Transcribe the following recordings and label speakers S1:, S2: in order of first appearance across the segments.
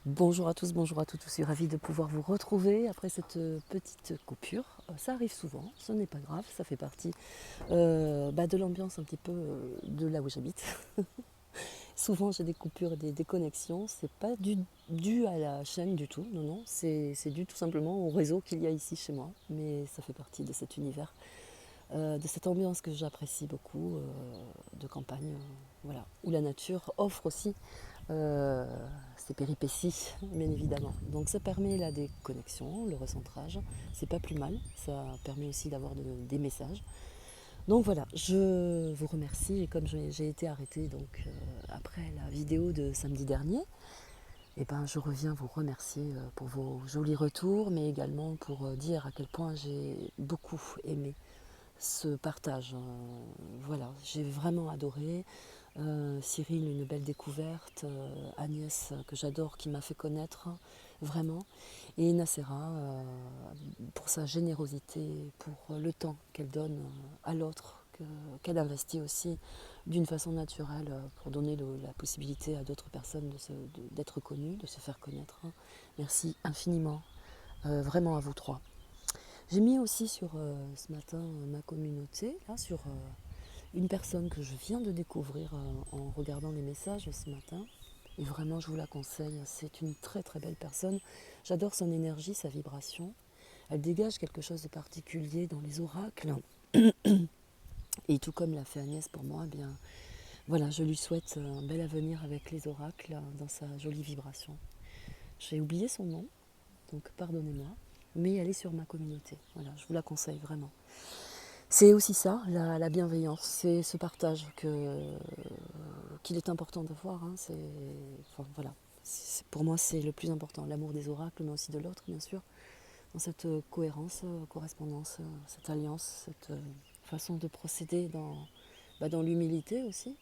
S1: Bonjour à tous, bonjour à toutes. Je suis ravie de pouvoir vous retrouver après cette petite coupure. Ça arrive souvent, ce n'est pas grave, ça fait partie de l'ambiance un petit peu de là où j'habite. Souvent j'ai des coupures et des déconnexions, c'est pas dû à la chaîne du tout, non, non, c'est dû tout simplement au réseau qu'il y a ici chez moi, mais ça fait partie de cet univers, de cette ambiance que j'apprécie beaucoup, de campagne, voilà, où la nature offre aussi euh, ces péripéties, bien évidemment. Donc ça permet là des connexions, le recentrage, c'est pas plus mal, ça permet aussi d'avoir des messages. Donc voilà, je vous remercie et comme j'ai été arrêtée donc après la vidéo de samedi dernier, eh ben, je reviens vous remercier pour vos jolis retours, mais également pour dire à quel point j'ai beaucoup aimé ce partage. Voilà, j'ai vraiment adoré. Cyril, une belle découverte. Agnès, que j'adore, qui m'a fait connaître vraiment. Et Nacera, pour sa générosité, pour le temps qu'elle donne à l'autre, qu'elle investit aussi d'une façon naturelle pour donner la possibilité à d'autres personnes d'être connues, de se faire connaître. Merci infiniment, vraiment à vous trois. J'ai mis aussi sur ce matin ma communauté, là, sur une personne que je viens de découvrir en regardant les messages ce matin. Et vraiment, je vous la conseille. C'est une très très belle personne. J'adore son énergie, sa vibration. Elle dégage quelque chose de particulier dans les oracles. Et tout comme l'a fait Agnès pour moi, eh bien, voilà, je lui souhaite un bel avenir avec les oracles dans sa jolie vibration. J'ai oublié son nom, donc pardonnez-moi, mais elle est sur ma communauté. Voilà, je vous la conseille vraiment. C'est aussi ça, la bienveillance, c'est ce partage qu'il est important d'avoir. Enfin, voilà. Pour moi, c'est le plus important, l'amour des oracles, mais aussi de l'autre, bien sûr, dans cette cohérence, correspondance, cette alliance, cette façon de procéder dans l'humilité aussi,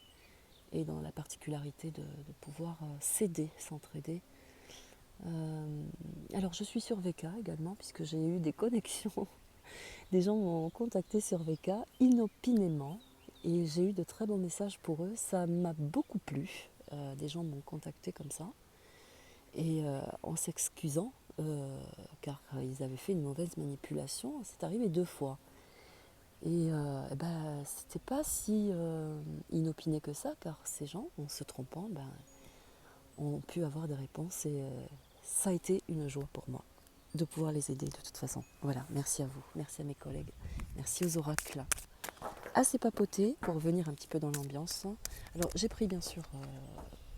S1: et dans la particularité de pouvoir s'aider, s'entraider. Alors, je suis sur VK également, puisque j'ai eu des connexions. Des gens m'ont contacté sur VK inopinément et j'ai eu de très bons messages pour eux. Ça m'a beaucoup plu. Des gens m'ont contacté comme ça et en s'excusant car ils avaient fait une mauvaise manipulation. C'est arrivé 2 fois. Et c'était pas si inopiné que ça car ces gens, en se trompant, ont pu avoir des réponses et ça a été une joie pour moi de pouvoir les aider de toute façon. Voilà, merci à vous, merci à mes collègues, merci aux oracles. Assez papoté pour revenir un petit peu dans l'ambiance. Alors j'ai pris bien sûr,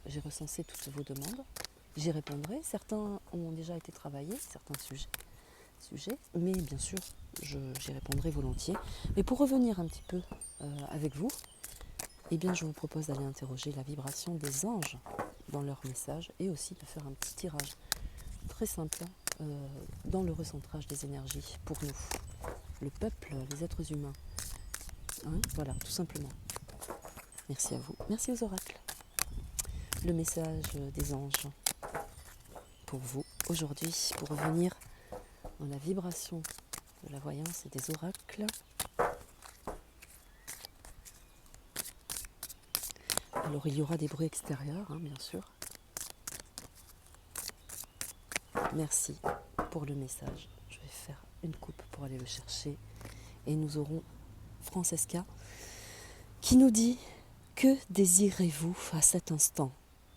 S1: j'ai recensé toutes vos demandes, j'y répondrai. Certains ont déjà été travaillés, certains sujets mais bien sûr j'y répondrai volontiers. Mais pour revenir un petit peu avec vous, eh bien je vous propose d'aller interroger la vibration des anges dans leurs messages et aussi de faire un petit tirage très simple dans le recentrage des énergies pour nous, le peuple, les êtres humains. Hein, voilà, tout simplement. Merci à vous. Merci aux oracles. Le message des anges pour vous aujourd'hui, pour revenir dans la vibration de la voyance et des oracles. Alors il y aura des bruits extérieurs, hein, bien sûr. Merci pour le message. Je vais faire une coupe pour aller le chercher. Et nous aurons Francesca qui nous dit: que désirez-vous à cet instant?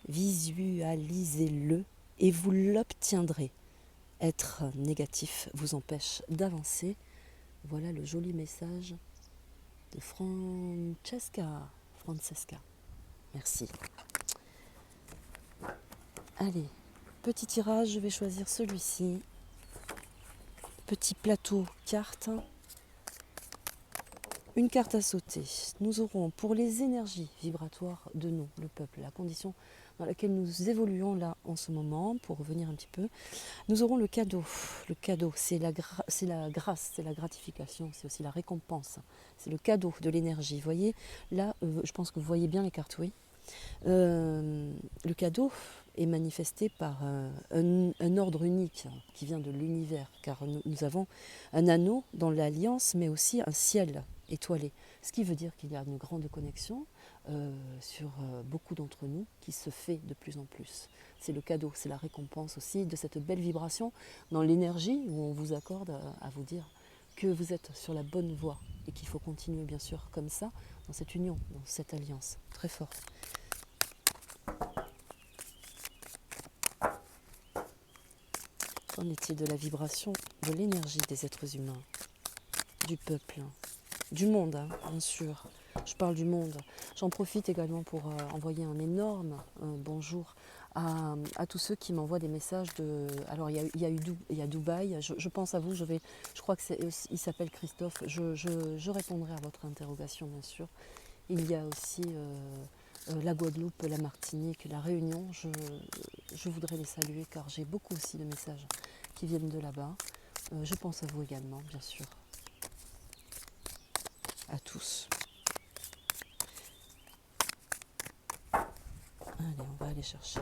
S1: Visualisez-le et vous l'obtiendrez. Être négatif vous empêche d'avancer. Voilà le joli message de Francesca. Merci. Allez, petit tirage, je vais choisir celui-ci. Petit plateau carte. Une carte à sauter. Nous aurons pour les énergies vibratoires de nous, le peuple, la condition dans laquelle nous évoluons là en ce moment, pour revenir un petit peu, nous aurons le cadeau. Le cadeau, c'est la grâce, c'est la gratification, c'est aussi la récompense. C'est le cadeau de l'énergie. Vous voyez, là, je pense que vous voyez bien les cartes, oui. Le cadeau est manifesté par un ordre unique qui vient de l'univers, car nous avons un anneau dans l'alliance, mais aussi un ciel étoilé. Ce qui veut dire qu'il y a une grande connexion sur beaucoup d'entre nous qui se fait de plus en plus. c'est le cadeau, c'est la récompense aussi de cette belle vibration dans l'énergie où on vous accorde à vous dire que vous êtes sur la bonne voie et qu'il faut continuer bien sûr comme ça, dans cette union, dans cette alliance très forte. Qu'en est-il de la vibration, de l'énergie des êtres humains, du peuple, du monde, hein, bien sûr. Je parle du monde. J'en profite également pour envoyer un énorme bonjour à tous ceux qui m'envoient des messages de. Alors il y a Dubaï. Je pense à vous. Je crois que il s'appelle Christophe. Je répondrai à votre interrogation, bien sûr. Il y a aussi la Guadeloupe, la Martinique, la Réunion. Je voudrais les saluer car j'ai beaucoup aussi de messages qui viennent de là-bas. Je pense à vous également, bien sûr. À tous. Allez, on va aller chercher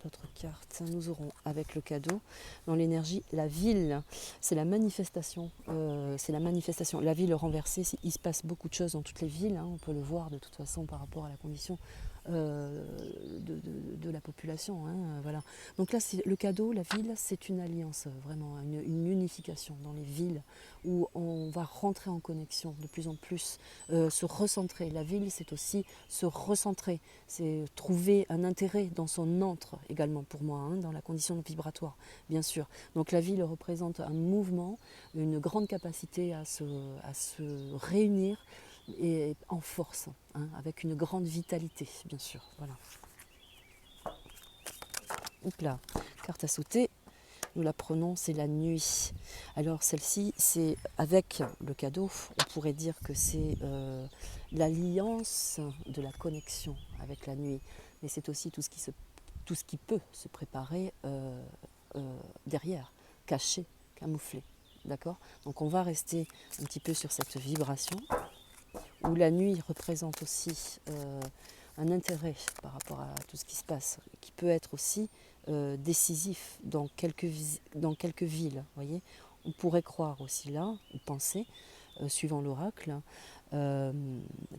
S1: d'autres cartes. Nous aurons avec le cadeau, dans l'énergie, la ville. C'est la manifestation. La ville renversée, il se passe beaucoup de choses dans toutes les villes. Hein, on peut le voir de toute façon par rapport à la condition de la population. Hein, voilà. Donc là, le cadeau, la ville, c'est une alliance, vraiment, une unification dans les villes où on va rentrer en connexion de plus en plus, se recentrer. La ville, c'est aussi se recentrer, c'est trouver un intérêt dans son antre également pour moi, hein, dans la condition vibratoire, bien sûr. Donc la ville représente un mouvement, une grande capacité à se réunir, et en force, hein, avec une grande vitalité, bien sûr. Voilà. Hop là, carte à sauter, nous la prenons, c'est la nuit. Alors celle-ci, c'est avec le cadeau, on pourrait dire que c'est l'alliance de la connexion avec la nuit, mais c'est aussi tout ce qui peut se préparer derrière, caché, camouflé. D'accord ? Donc on va rester un petit peu sur cette vibration, où la nuit représente aussi un intérêt par rapport à tout ce qui se passe, qui peut être aussi décisif dans quelques villes. Voyez, on pourrait croire aussi là, ou penser, suivant l'oracle,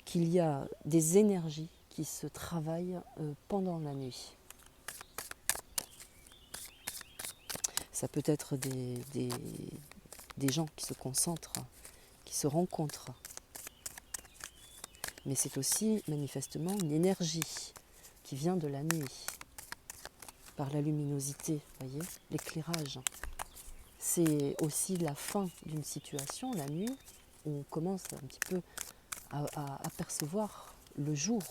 S1: qu'il y a des énergies qui se travaillent pendant la nuit. Ça peut être des gens qui se concentrent, qui se rencontrent. Mais c'est aussi manifestement une énergie qui vient de la nuit, par la luminosité, voyez, l'éclairage. C'est aussi la fin d'une situation, la nuit, où on commence un petit peu à apercevoir le jour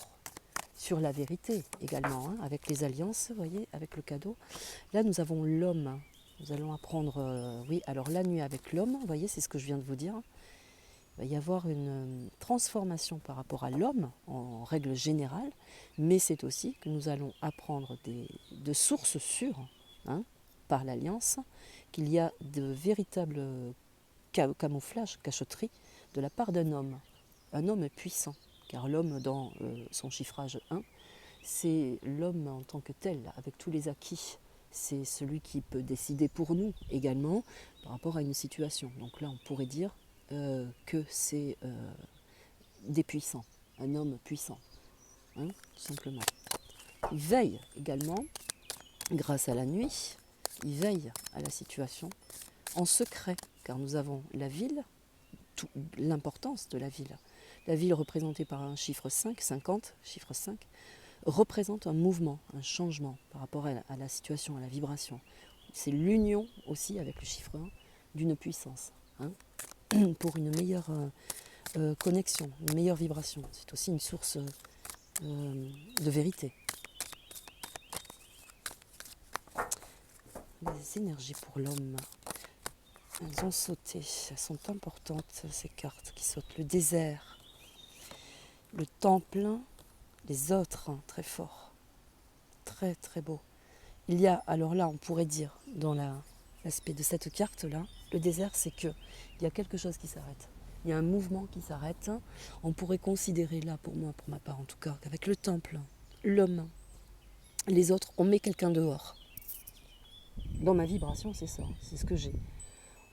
S1: sur la vérité également, hein, avec les alliances, voyez, avec le cadeau. Là, nous avons l'homme. Nous allons apprendre, oui, alors la nuit avec l'homme, vous voyez, c'est ce que je viens de vous dire. Il va y avoir une transformation par rapport à l'homme en règle générale, mais c'est aussi que nous allons apprendre de sources sûres, hein, par l'alliance, qu'il y a de véritables camouflages, cachotteries de la part d'un homme puissant, car l'homme dans son chiffrage 1, c'est l'homme en tant que tel, avec tous les acquis. C'est celui qui peut décider pour nous également par rapport à une situation. Donc là, on pourrait dire que c'est des puissants, un homme puissant, hein, tout simplement. Il veille également, grâce à la nuit, il veille à la situation en secret, car nous avons la ville, l'importance de la ville. La ville représentée par un chiffre 5, 50, chiffre 5, représente un mouvement, un changement par rapport à la situation, à la vibration. C'est l'union aussi avec le chiffre 1 d'une puissance, hein, pour une meilleure connexion, une meilleure vibration. C'est aussi une source de vérité. Les énergies pour l'homme, elles ont sauté, elles sont importantes, ces cartes qui sautent. Le désert, le temple, les autres, hein, très fort, très très beau. Il y a, alors là, on pourrait dire, dans l'aspect de cette carte-là, le désert, c'est qu'il y a quelque chose qui s'arrête. Il y a un mouvement qui s'arrête. On pourrait considérer là, pour moi, pour ma part en tout cas, qu'avec le temple, l'homme, les autres, on met quelqu'un dehors. Dans ma vibration, c'est ça, c'est ce que j'ai.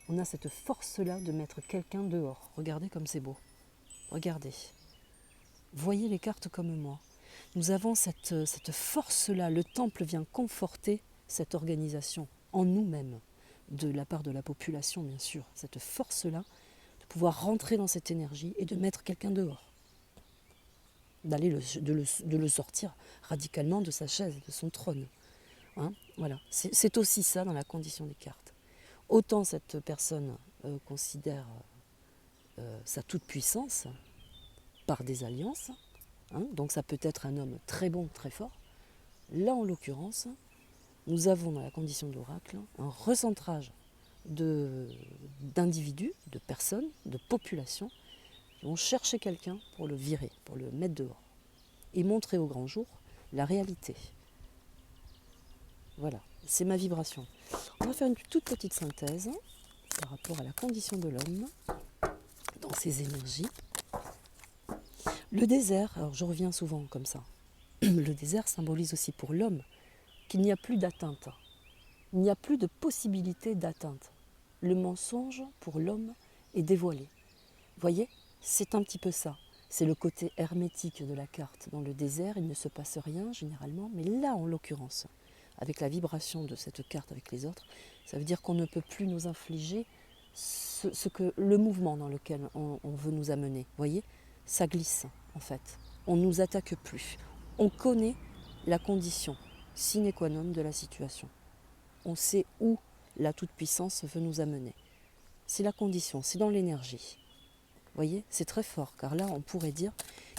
S1: On a cette force-là de mettre quelqu'un dehors. Regardez comme c'est beau. Regardez. Voyez les cartes comme moi. Nous avons cette force-là. Le temple vient conforter cette organisation en nous-mêmes, de la part de la population bien sûr. Cette force-là, de pouvoir rentrer dans cette énergie et de mettre quelqu'un dehors. De le sortir radicalement de sa chaise, de son trône. Hein, voilà. C'est aussi ça dans la condition des cartes. Autant cette personne considère sa toute-puissance par des alliances, hein, donc ça peut être un homme très bon, très fort. Là, en l'occurrence, nous avons dans la condition de l'oracle un recentrage d'individus, de personnes, de populations qui vont chercher quelqu'un pour le virer, pour le mettre dehors et montrer au grand jour la réalité. Voilà, c'est ma vibration. On va faire une toute petite synthèse par rapport à la condition de l'homme dans ses énergies. Le désert, alors je reviens souvent comme ça, le désert symbolise aussi pour l'homme qu'il n'y a plus d'atteinte. Il n'y a plus de possibilité d'atteinte. Le mensonge pour l'homme est dévoilé. Vous voyez, c'est un petit peu ça. C'est le côté hermétique de la carte. Dans le désert, il ne se passe rien généralement, mais là, en l'occurrence, avec la vibration de cette carte avec les autres, ça veut dire qu'on ne peut plus nous infliger le mouvement dans lequel on veut nous amener. Vous voyez, ça glisse en fait. On ne nous attaque plus. On connaît la condition sine qua non de la situation. On sait où la toute-puissance veut nous amener. C'est la condition, c'est dans l'énergie. Vous voyez, c'est très fort, car là, on pourrait dire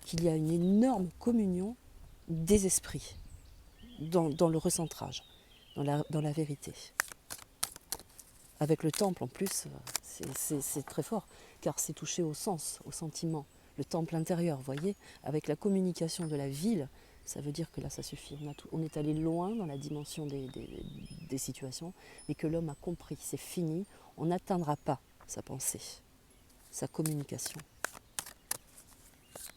S1: qu'il y a une énorme communion des esprits dans le recentrage, dans la vérité. Avec le temple, en plus, c'est très fort, car c'est touché au sens, au sentiment. Le temple intérieur, vous voyez, avec la communication de la ville, ça veut dire que là, ça suffit. On est allé loin dans la dimension des situations, mais que l'homme a compris, c'est fini, on n'atteindra pas sa pensée, sa communication.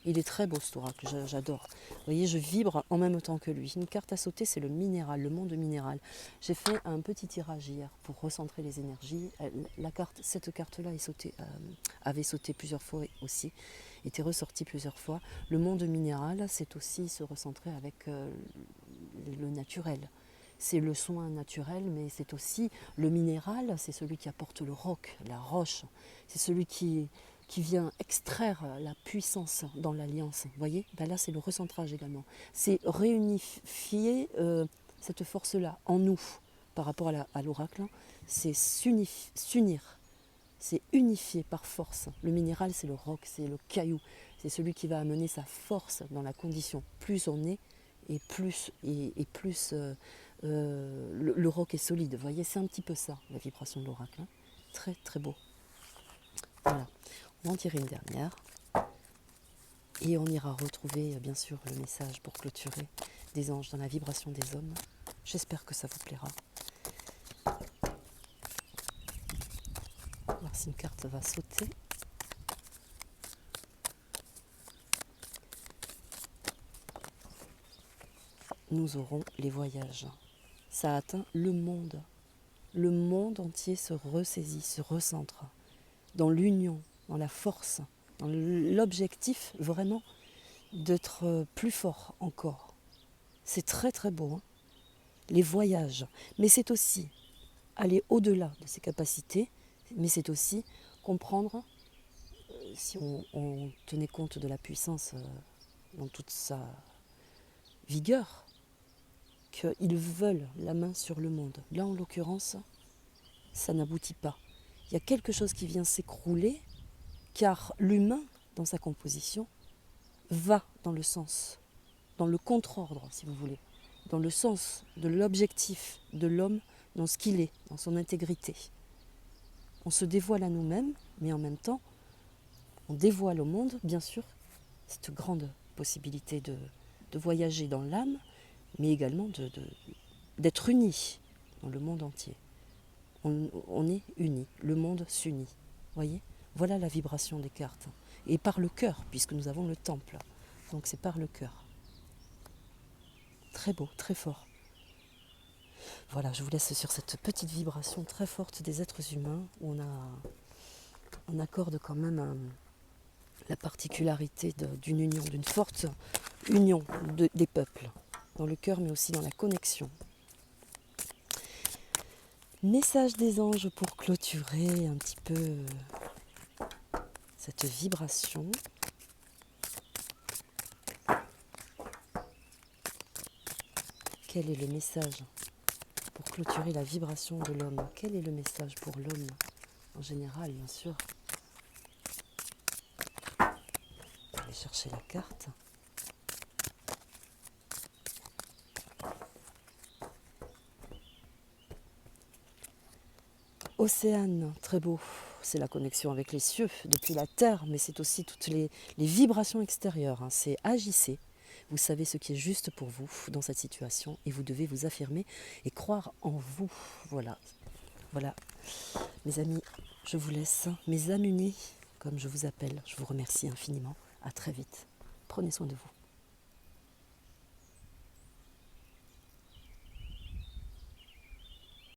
S1: Il est très beau cet oracle, j'adore. Vous voyez, je vibre en même temps que lui. Une carte à sauter, c'est le minéral, le monde minéral. J'ai fait un petit tirage hier pour recentrer les énergies. Cette carte-là avait sauté plusieurs fois aussi, était ressortie plusieurs fois. Le monde minéral, c'est aussi se recentrer avec le naturel. C'est le soin naturel, mais c'est aussi le minéral, c'est celui qui apporte le roc, la roche. C'est celui qui vient extraire la puissance dans l'alliance. Vous voyez, ben là c'est le recentrage également. C'est réunifier cette force-là en nous par rapport à l'oracle. C'est s'unir, c'est unifier par force. Le minéral c'est le roc, c'est le caillou. C'est celui qui va amener sa force dans la condition. Plus on est et plus, le roc est solide. Vous voyez, c'est un petit peu ça la vibration de l'oracle. Hein. Très très beau. Voilà. On va en tirer une dernière et on ira retrouver bien sûr le message pour clôturer des anges dans la vibration des hommes. J'espère que ça vous plaira. On va voir si une carte va sauter. Nous aurons les voyages. Ça atteint le monde. Le monde entier se ressaisit, se recentre dans l'union, dans la force, dans l'objectif vraiment d'être plus fort encore. C'est très très beau, hein, les voyages. Mais c'est aussi aller au-delà de ses capacités, mais c'est aussi comprendre, si on tenait compte de la puissance dans toute sa vigueur, qu'ils veulent la main sur le monde. Là, en l'occurrence, ça n'aboutit pas. Il y a quelque chose qui vient s'écrouler, car l'humain, dans sa composition, va dans le sens, dans le contre-ordre, si vous voulez, dans le sens de l'objectif de l'homme, dans ce qu'il est, dans son intégrité. On se dévoile à nous-mêmes, mais en même temps, on dévoile au monde, bien sûr, cette grande possibilité de voyager dans l'âme, mais également d'être unis dans le monde entier. On est unis, le monde s'unit. Voyez, voilà la vibration des cartes. Et par le cœur, puisque nous avons le temple. Donc c'est par le cœur. Très beau, très fort. Voilà, je vous laisse sur cette petite vibration très forte des êtres humains, où on accorde quand même la particularité d'une union, d'une forte union des peuples, dans le cœur mais aussi dans la connexion. Message des anges pour clôturer un petit peu cette vibration. Quel est le message pour clôturer la vibration de l'homme? Quel est le message pour l'homme en général, bien sûr? Je vais aller chercher la carte. Océane, très beau. C'est la connexion avec les cieux depuis la terre, mais c'est aussi toutes les vibrations extérieures. C'est agissez. Vous savez ce qui est juste pour vous dans cette situation et vous devez vous affirmer et croire en vous. Voilà. Voilà. Mes amis, je vous laisse. Mes amunis, comme je vous appelle, je vous remercie infiniment. À très vite. Prenez soin de vous.